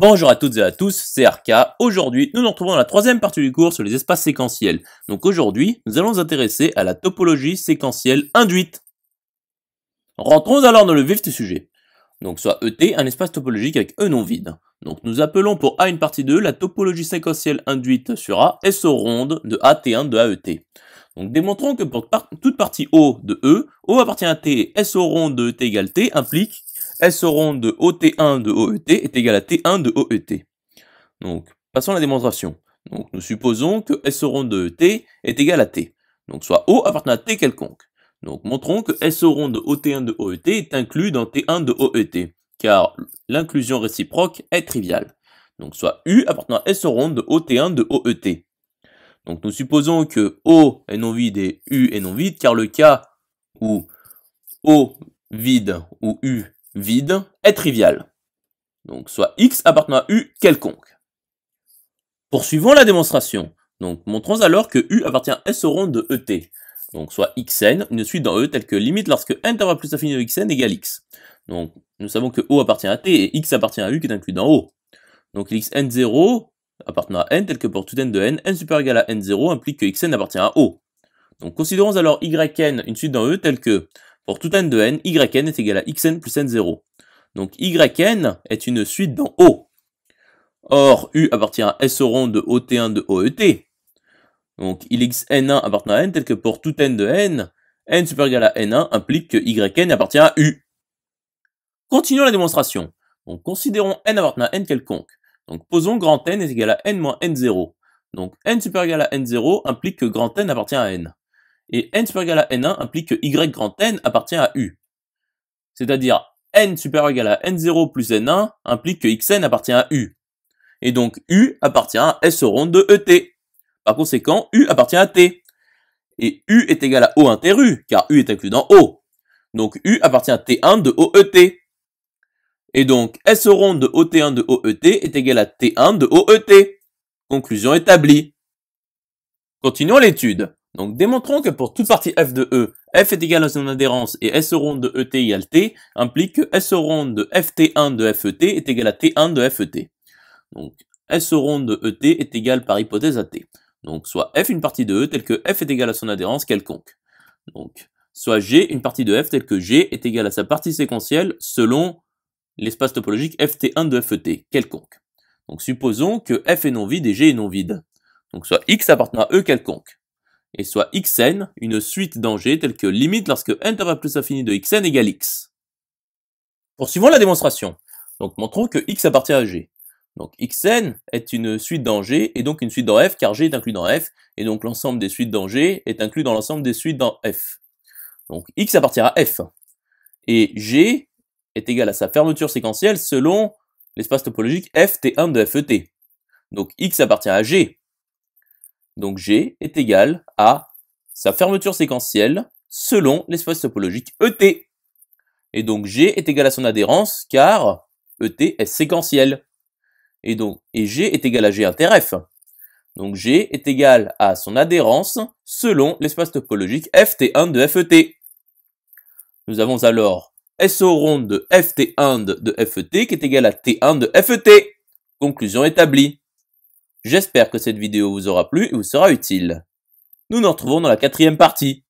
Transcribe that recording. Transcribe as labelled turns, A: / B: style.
A: Bonjour à toutes et à tous, c'est RK. Aujourd'hui, nous nous retrouvons dans la troisième partie du cours sur les espaces séquentiels. Donc aujourd'hui, nous allons nous intéresser à la topologie séquentielle induite. Rentrons alors dans le vif du sujet. Donc soit ET, un espace topologique avec E non vide. Donc nous appelons pour A une partie de E la topologie séquentielle induite sur A, SO ronde de AT1 de AET. Donc démontrons que pour toute partie O de E, O appartient à T et SO ronde de ET égale T implique SO ronde de OT1 de OET est égal à T1 de OET. Donc, passons à la démonstration. Donc, nous supposons que SO ronde de ET est égal à T. Donc, soit O appartient à T quelconque. Donc, montrons que SO ronde de OT1 de OET est inclus dans T1 de OET, car l'inclusion réciproque est triviale. Donc, soit U appartenant à SO ronde de OT1 de OET. Donc, nous supposons que O est non vide et U est non vide, car le cas où O vide ou U vide est trivial. Donc, soit X appartenant à U quelconque. Poursuivons la démonstration. Donc, montrons alors que U appartient à SO ronde de ET. Donc, soit Xn, une suite dans E telle que limite lorsque n va plus infini de Xn égale X. Donc, nous savons que O appartient à T et X appartient à U qui est inclus dans O. Donc, Xn0 appartenant à n tel que pour tout n de n supérieur ou égal à n0 implique que Xn appartient à O. Donc, considérons alors Yn une suite dans E telle que pour tout n de n, Yn est égal à Xn plus n0. Donc, Yn est une suite dans O. Or, U appartient à SO ronde de OT1 de OET. Donc, Xn1 appartient à n tel que pour tout n de n supérieur ou égal à n1 implique que Yn appartient à U. Continuons la démonstration. Donc, considérons n appartenant à n quelconque. Donc, posons grand N est égal à n moins n0. Donc, n supérieur ou égal à n0 implique que grand N appartient à n. Et n supérieur ou égal à n1 implique que Y grand N appartient à U. C'est-à-dire, n supérieur ou égal à n0 plus n1 implique que Xn appartient à U. Et donc, U appartient à SO ronde de ET. Par conséquent, U appartient à T. Et U est égal à O inter U, car U est inclus dans O. Donc, U appartient à T1 de OET. Et donc, SO ronde de OT1 de OET est égal à T1 de OET. Conclusion établie. Continuons l'étude. Donc, démontrons que pour toute partie f de E, f est égal à son adhérence et SO ronde de ET égale T, implique que SO ronde de FT1 de FET est égal à T1 de FET. Donc, SO ronde de ET est égal par hypothèse à T. Donc, soit f une partie de E telle que f est égal à son adhérence quelconque. Donc, soit G une partie de f telle que G est égal à sa partie séquentielle selon l'espace topologique FT1 de FET quelconque. Donc, supposons que f est non vide et G est non vide. Donc, soit X appartenant à E quelconque. Et soit Xn une suite dans G telle que limite lorsque n va plus infini de Xn égale X. Poursuivons la démonstration. Donc, montrons que X appartient à G. Donc, Xn est une suite dans G, et donc une suite dans F, car G est inclus dans F, et donc l'ensemble des suites dans G est inclus dans l'ensemble des suites dans F. Donc, X appartient à F. Et G est égal à sa fermeture séquentielle selon l'espace topologique FT1 de FET. Donc, X appartient à G. Donc, G est égal à sa fermeture séquentielle selon l'espace topologique ET. Et donc, G est égal à son adhérence, car ET est séquentiel. Et G est égal à G inter F. Donc G est égal à son adhérence selon l'espace topologique FT1 de FET. Nous avons alors SO ronde de FT1 de FET qui est égal à T1 de FET. Conclusion établie. J'espère que cette vidéo vous aura plu et vous sera utile. Nous nous retrouvons dans la quatrième partie.